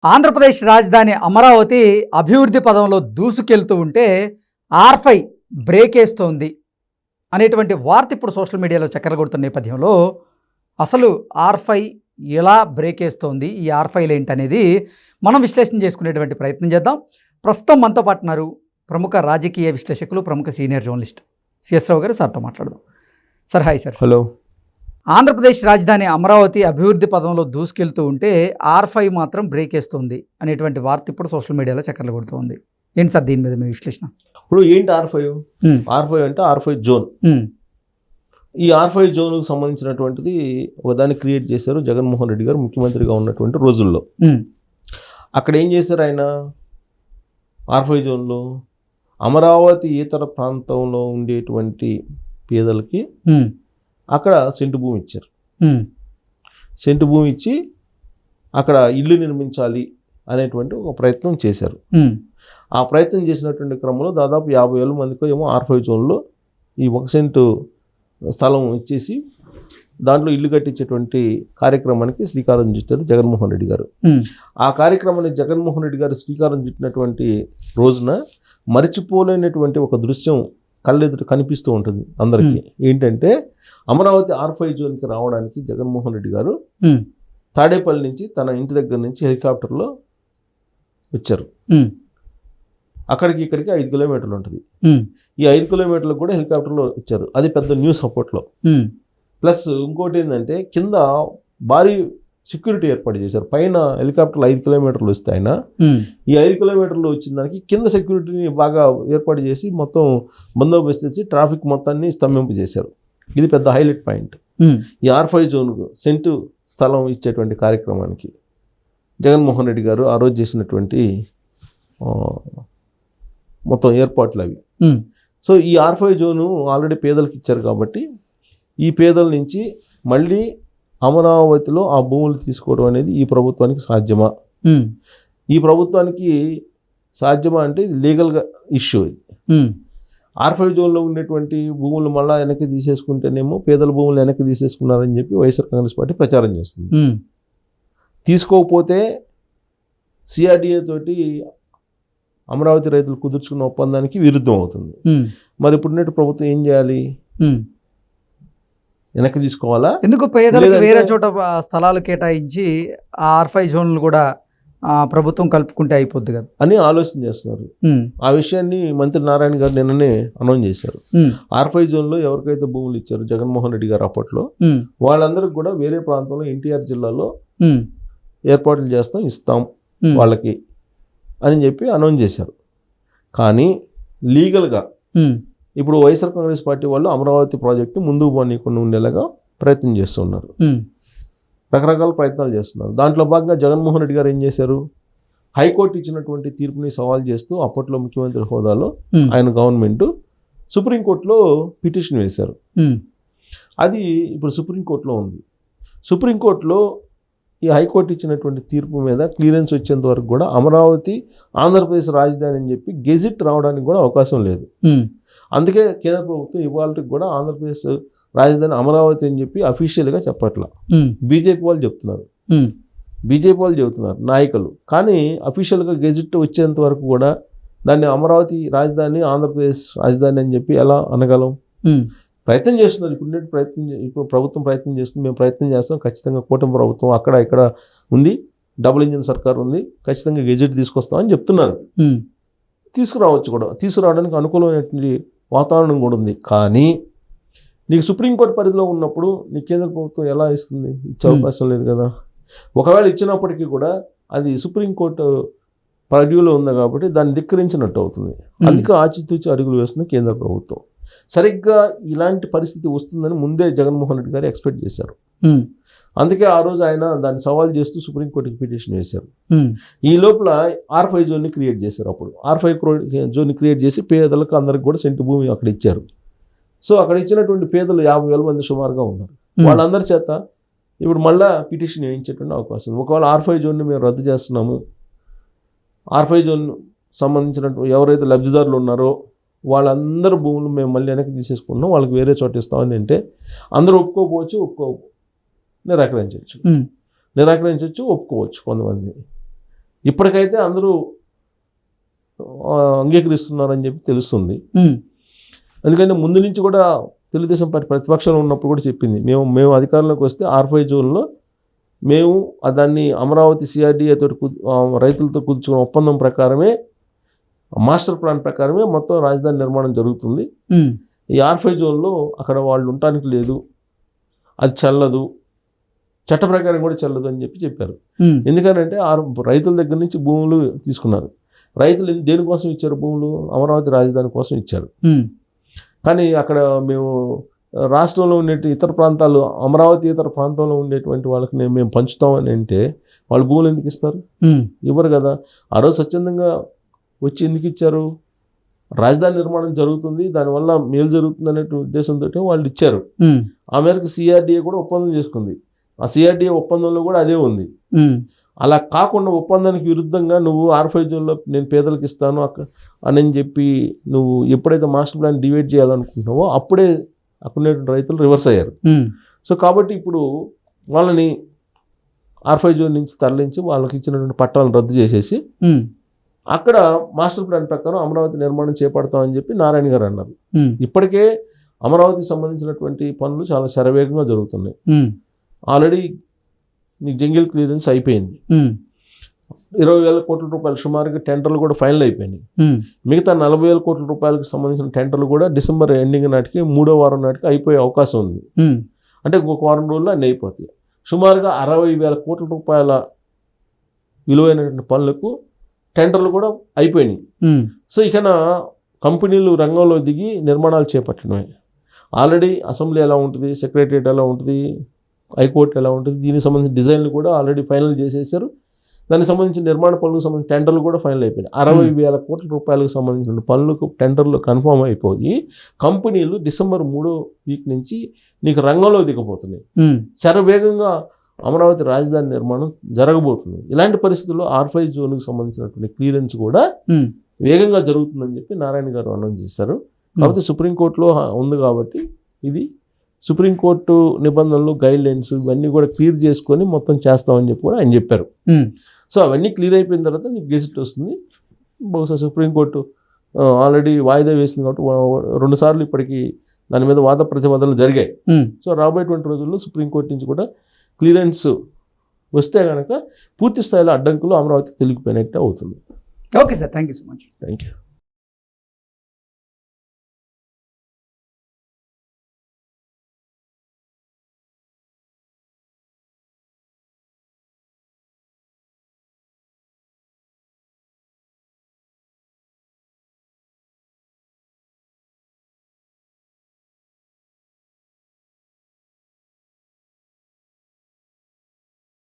ఆంధ్రప్రదేశ్ రాజధాని అమరావతి అభివృద్ధి పదంలో దూసుకెళ్తూ ఉంటే ఆర్ఫై బ్రేక్ వేస్తోంది అనేటువంటి వార్త ఇప్పుడు సోషల్ మీడియాలో చక్కర్లు కొడుతున్న నేపథ్యంలో అసలు ఆర్ఫై ఎలా బ్రేక్ వేస్తోంది, ఈ ఆర్ఫైలు ఏంటనేది మనం విశ్లేషణ చేసుకునేటువంటి ప్రయత్నం చేద్దాం. ప్రస్తుతం మనతో పాటు ఉన్నారు ప్రముఖ రాజకీయ విశ్లేషకులు, ప్రముఖ సీనియర్ జర్నలిస్ట్ సిఎస్ రావు గారు. సార్తో మాట్లాడదాం. Sir, hi sir. Hello. Andhra Pradesh రాజధాని అమరావతి అభివృద్ధి పదంలో దూసుకెళ్తూ ఉంటే ఆర్ఫై మాత్రం బ్రేక్ వేస్తుంది అనేటువంటి వార్త ఇప్పుడు సోషల్ మీడియాలో చక్కర్లు కొడుతుంది. ఏంటి సార్ దీని మీద మీ విశ్లేషణ? ఇప్పుడు ఏంటి ఆర్ఫై? ఆర్ఫై అంటే ఆర్ఫై జోన్. ఈ ఆర్ఫై జోన్కు సంబంధించినటువంటిది ఒకదాన్ని క్రియేట్ చేశారు జగన్మోహన్ రెడ్డి గారు ముఖ్యమంత్రిగా ఉన్నటువంటి రోజుల్లో. అక్కడ ఏం చేశారు ఆయన? ఆర్ఫై జోన్లో అమరావతి ఇతర ప్రాంతంలో ఉండేటువంటి పేదలకి అక్కడ సెంటు భూమి ఇచ్చారు. సెంటు భూమి ఇచ్చి అక్కడ ఇల్లు నిర్మించాలి అనేటువంటి ఒక ప్రయత్నం చేశారు. ఆ ప్రయత్నం చేసినటువంటి క్రమంలో దాదాపు 50,000 మందికి ఏమో ఆర్ఫై జోన్లో ఈ 1 సెంటు స్థలం ఇచ్చేసి దాంట్లో ఇల్లు కట్టించేటువంటి కార్యక్రమానికి శ్రీకారం చుట్టారు జగన్మోహన్ రెడ్డి గారు. ఆ కార్యక్రమానికి జగన్మోహన్ రెడ్డి గారు శ్రీకారం చుట్టినటువంటి రోజున మరిచిపోలేనటువంటి ఒక దృశ్యం కళ్ళెదుట కనిపిస్తూ ఉంటుంది అందరికీ. ఏంటంటే అమరావతి ఆర్ఫై జోన్కి రావడానికి జగన్మోహన్ రెడ్డి గారు తాడేపల్లి నుంచి తన ఇంటి దగ్గర నుంచి హెలికాప్టర్లో వచ్చారు. అక్కడికి ఇక్కడికి 5 కిలోమీటర్లు ఉంటుంది. ఈ 5 కిలోమీటర్లకు కూడా హెలికాప్టర్లో వచ్చారు. అది పెద్ద న్యూస్ అప్పట్లో. ప్లస్ ఇంకోటి ఏంటంటే కింద భారీ సెక్యూరిటీ ఏర్పాటు చేశారు. పైన హెలికాప్టర్లు 5 కిలోమీటర్లు వస్తే ఆయన ఈ 5 కిలోమీటర్లు వచ్చిన దానికి కింద సెక్యూరిటీని బాగా ఏర్పాటు చేసి మొత్తం బందోబస్తు చేసి ట్రాఫిక్ మొత్తాన్ని స్తంభింపు చేశారు. ఇది పెద్ద హైలైట్ పాయింట్. ఈ ఆర్ఫై జోన్కు సెంటు స్థలం ఇచ్చేటువంటి కార్యక్రమానికి జగన్మోహన్ రెడ్డి గారు ఆ రోజు చేసినటువంటి మొత్తం ఏర్పాట్లు అవి. సో ఈ ఆర్ఫై జోను ఆల్రెడీ పేదలకు ఇచ్చారు కాబట్టి ఈ పేదల నుంచి మళ్ళీ అమరావతిలో ఆ భూములు తీసుకోవడం అనేది ఈ ప్రభుత్వానికి సాధ్యమా? ఈ ప్రభుత్వానికి సాధ్యమా అంటే ఇది లీగల్గా ఇష్యూ. ఇది ఆర్ఫై జోన్లో ఉండేటువంటి భూములు మళ్ళీ వెనక్కి తీసేసుకుంటేనేమో పేదల భూములు వెనక్కి తీసేసుకున్నారని చెప్పి వైఎస్ఆర్ కాంగ్రెస్ పార్టీ ప్రచారం చేస్తుంది. తీసుకోకపోతే సిఆర్డీఏ తోటి అమరావతి రైతులు కుదుర్చుకున్న ఒప్పందానికి విరుద్ధం అవుతుంది. మరి ఇప్పుడున్నట్టు ప్రభుత్వం ఏం చేయాలి? వెనక్కి తీసుకోవాలా? ఎందుకు పేదలకు వేరే చోట స్థలాలు కేటాయించి ఆర్ఫై జోన్లు కూడా ప్రభుత్వం కలుపుకుంటే అయిపోద్ది కదా అని ఆలోచన చేస్తున్నారు. ఆ విషయాన్ని మంత్రి నారాయణ గారు నిన్ననే అనౌన్స్ చేశారు. ఆర్ఫై జోన్లో ఎవరికైతే భూములు ఇచ్చారు జగన్మోహన్ రెడ్డి గారు అప్పట్లో వాళ్ళందరికీ కూడా వేరే ప్రాంతంలో ఎన్టీఆర్ జిల్లాలో ఏర్పాట్లు ఇస్తాం వాళ్ళకి అని చెప్పి అనౌన్స్ చేశారు. కానీ లీగల్గా ఇప్పుడు వైఎస్ఆర్ కాంగ్రెస్ పార్టీ వాళ్ళు అమరావతి ప్రాజెక్టు ముందుకు పోనీయకుండా ఉండేలాగా ప్రయత్నం చేస్తున్నారు. రకరకాల ప్రయత్నాలు చేస్తున్నారు. దాంట్లో భాగంగా జగన్మోహన్ రెడ్డి గారు ఏం చేశారు? హైకోర్టు ఇచ్చినటువంటి తీర్పుని సవాల్ చేస్తూ అప్పట్లో ముఖ్యమంత్రి హోదాలో ఆయన గవర్నమెంట్ సుప్రీంకోర్టులో పిటిషన్ వేశారు. అది ఇప్పుడు సుప్రీంకోర్టులో ఉంది. సుప్రీంకోర్టులో ఈ హైకోర్టు ఇచ్చినటువంటి తీర్పు మీద క్లియరెన్స్ వచ్చేంత వరకు కూడా అమరావతి ఆంధ్రప్రదేశ్ రాజధాని అని చెప్పి గెజిట్ రావడానికి కూడా అవకాశం లేదు. అందుకే కేంద్ర ప్రభుత్వం ఇవాళకి కూడా ఆంధ్రప్రదేశ్ రాజధాని అమరావతి అని చెప్పి అఫీషియల్గా చెప్పట్లా. బీజేపీ వాళ్ళు చెప్తున్నారు నాయకులు. కానీ అఫీషియల్గా గెజిట్ వచ్చేంత వరకు కూడా దాన్ని అమరావతి రాజధాని ఆంధ్రప్రదేశ్ రాజధాని అని చెప్పి ఎలా అనగలం? ప్రయత్నం చేస్తున్నారు. ఇప్పుడు ప్రభుత్వం ప్రయత్నం చేస్తుంది. మేము ప్రయత్నం చేస్తాం. ఖచ్చితంగా కూటమి ప్రభుత్వం అక్కడ ఇక్కడ ఉంది, డబుల్ ఇంజిన్ సర్కార్ ఉంది, ఖచ్చితంగా గెజిట్ తీసుకొస్తామని చెప్తున్నారు. తీసుకురావచ్చు కూడా, తీసుకురావడానికి అనుకూలమైనటువంటి వాతావరణం కూడా ఉంది. కానీ నీకు సుప్రీంకోర్టు పరిధిలో ఉన్నప్పుడు నీ కేంద్ర ప్రభుత్వం ఎలా ఇస్తుంది? ఇచ్చే అవకాశం లేదు కదా. ఒకవేళ ఇచ్చినప్పటికీ కూడా అది సుప్రీంకోర్టు పరిధిలో ఉంది కాబట్టి దాన్ని ధిక్కరించినట్టు అవుతుంది. అందుకే ఆచితూచి అడుగులు వేస్తుంది కేంద్ర ప్రభుత్వం. సరిగ్గా ఇలాంటి పరిస్థితి వస్తుందని ముందే జగన్మోహన్ రెడ్డి గారు ఎక్స్పెక్ట్ చేశారు. అందుకే ఆ రోజు ఆయన దాన్ని సవాల్ చేస్తూ సుప్రీంకోర్టుకి పిటిషన్ వేశారు. ఈ లోపల ఆర్ఫై జోన్ని క్రియేట్ చేశారు. అప్పుడు ఆర్ఫై జోన్ని క్రియేట్ చేసి పేదలకు అందరికి కూడా సెంటు భూమి అక్కడ ఇచ్చారు. సో అక్కడ ఇచ్చినటువంటి పేదలు 50,000 మంది సుమారుగా ఉన్నారు. వాళ్ళందరి చేత ఇప్పుడు మళ్ళీ పిటిషన్ వేయించేటువంటి అవకాశం. ఒకవేళ ఆర్ఫై జోన్ని మేము రద్దు చేస్తున్నాము, ఆర్ఫై జోన్ సంబంధించినటువంటి ఎవరైతే లబ్ధిదారులు ఉన్నారో వాళ్ళందరూ భూములు మేము మళ్ళీ వెనక్కి తీసేసుకుంటున్నాం, వాళ్ళకి వేరే చోట ఇస్తామని అంటే అందరూ ఒప్పుకోవచ్చు, నిరాకరించవచ్చు, ఒప్పుకోవచ్చు కొంతమంది. ఇప్పటికైతే అందరూ అంగీకరిస్తున్నారని చెప్పి తెలుస్తుంది. ఎందుకంటే ముందు నుంచి కూడా తెలుగుదేశం పార్టీ ప్రతిపక్షంలో ఉన్నప్పుడు కూడా చెప్పింది, మేము అధికారంలోకి వస్తే R5 జోన్లో మేము దాన్ని అమరావతి CRDA తోటి రైతులతో కుదుర్చుకున్న ఒప్పందం ప్రకారమే, మాస్టర్ ప్లాన్ ప్రకారమే మొత్తం రాజధాని నిర్మాణం జరుగుతుంది. ఈ R5 జోన్లో అక్కడ వాళ్ళు ఉండటానికి లేదు, అది చెల్లదు, చట్ట ప్రకారం కూడా చెల్లదు అని చెప్పారు. ఎందుకంటే రైతుల దగ్గర నుంచి భూములు తీసుకున్నారు. రైతులు దేనికోసం ఇచ్చారు భూములు? అమరావతి రాజధాని కోసం ఇచ్చారు. కానీ అక్కడ మేము రాష్ట్రంలో ఉండే ఇతర ప్రాంతాలు, అమరావతి ఇతర ప్రాంతంలో ఉండేటువంటి వాళ్ళకి మేము పంచుతామని అంటే వాళ్ళు భూములు ఎందుకు ఇస్తారు? ఇవ్వరు కదా. ఆ రోజు స్వచ్ఛందంగా వచ్చి ఎందుకు ఇచ్చారు? రాజధాని నిర్మాణం జరుగుతుంది, దానివల్ల మేలు జరుగుతుంది అనే ఉద్దేశంతో వాళ్ళు ఇచ్చారు. ఆ మేరకు CRDA కూడా ఒప్పందం చేసుకుంది. ఆ CRDA ఒప్పందంలో కూడా అదే ఉంది. అలా కాకుండా ఒప్పందానికి విరుద్ధంగా నువ్వు R5 జోన్లో నేను పేదలకు ఇస్తాను అని చెప్పి నువ్వు ఎప్పుడైతే మాస్టర్ ప్లాన్ డివైడ్ చేయాలనుకుంటున్నావో అప్పుడే అక్కడ రైతులు రివర్స్ అయ్యారు. సో కాబట్టి ఇప్పుడు వాళ్ళని R5 జోన్ నుంచి తరలించి వాళ్ళకి ఇచ్చినటువంటి పట్టాలను రద్దు చేసేసి అక్కడ మాస్టర్ ప్లాన్ ప్రకారం అమరావతి నిర్మాణం చేపడతామని చెప్పి నారాయణ గారు అన్నారు. ఇప్పటికే అమరావతికి సంబంధించినటువంటి పనులు చాలా శరవేగంగా జరుగుతున్నాయి. ఆల్రెడీ నీకు జంగిల్ క్లియరెన్స్ అయిపోయింది. 20,000 కోట్ల రూపాయలు సుమారుగా టెండర్లు కూడా ఫైనల్ అయిపోయినాయి. మిగతా 40,000 కోట్ల రూపాయలకు సంబంధించిన టెండర్లు కూడా డిసెంబర్ ఎండింగ్ నాటికి 3వ వారం నాటికి అయిపోయే అవకాశం ఉంది. అంటే ఇంకొక వారం రోజుల్లో అన్నీ అయిపోతాయి. సుమారుగా 60,000 కోట్ల రూపాయల విలువైనటువంటి పనులకు టెండర్లు కూడా అయిపోయినాయి. సో ఇక కంపెనీలు రంగంలో దిగి నిర్మాణాలు చేపట్టినవి. ఆల్రెడీ అసెంబ్లీ ఎలా ఉంటుంది, సెక్రటరియట్ ఎలా ఉంటుంది, హైకోర్టు ఎలా ఉంటుంది, దీనికి సంబంధించిన డిజైన్లు కూడా ఆల్రెడీ ఫైనల్ చేసేసారు. దానికి సంబంధించిన నిర్మాణ పనులకు సంబంధించిన టెండర్లు కూడా ఫైనల్ అయిపోయినాయి. 60,000 కోట్ల రూపాయలకు సంబంధించిన పనులకు టెండర్లు కన్ఫామ్ అయిపోయి కంపెనీలు డిసెంబర్ 3వ వీక్ నుంచి నీకు రంగంలో దిగబోతున్నాయి. శరవేగంగా అమరావతి రాజధాని నిర్మాణం జరగబోతుంది. ఇలాంటి పరిస్థితుల్లో R5 జోన్కి సంబంధించినటువంటి క్లియరెన్స్ కూడా వేగంగా జరుగుతుందని చెప్పి నారాయణ గారు అనౌన్స్ చేశారు. కాబట్టి సుప్రీంకోర్టులో ఉంది కాబట్టి ఇది సుప్రీంకోర్టు నిబంధనలు, గైడ్ లైన్స్ ఇవన్నీ కూడా క్లియర్ చేసుకొని మొత్తం చేస్తామని చెప్పి కూడా ఆయన చెప్పారు. సో అవన్నీ క్లియర్ అయిపోయిన తర్వాత నీకు గెజిట్ వస్తుంది. బహుశా సుప్రీంకోర్టు ఆల్రెడీ వాయిదా వేసింది కాబట్టి 2 సార్లు ఇప్పటికీ దాని మీద వాద ప్రతివాదనలు జరిగాయి. సో రాబోయేటువంటి రోజుల్లో సుప్రీంకోర్టు నుంచి కూడా క్లియరెన్స్ వస్తే కనుక పూర్తి స్థాయిలో అడ్డంకులు అమరావతి తొలగిపోయినట్టే అవుతుంది. Okay sir, thank you so much. Thank you.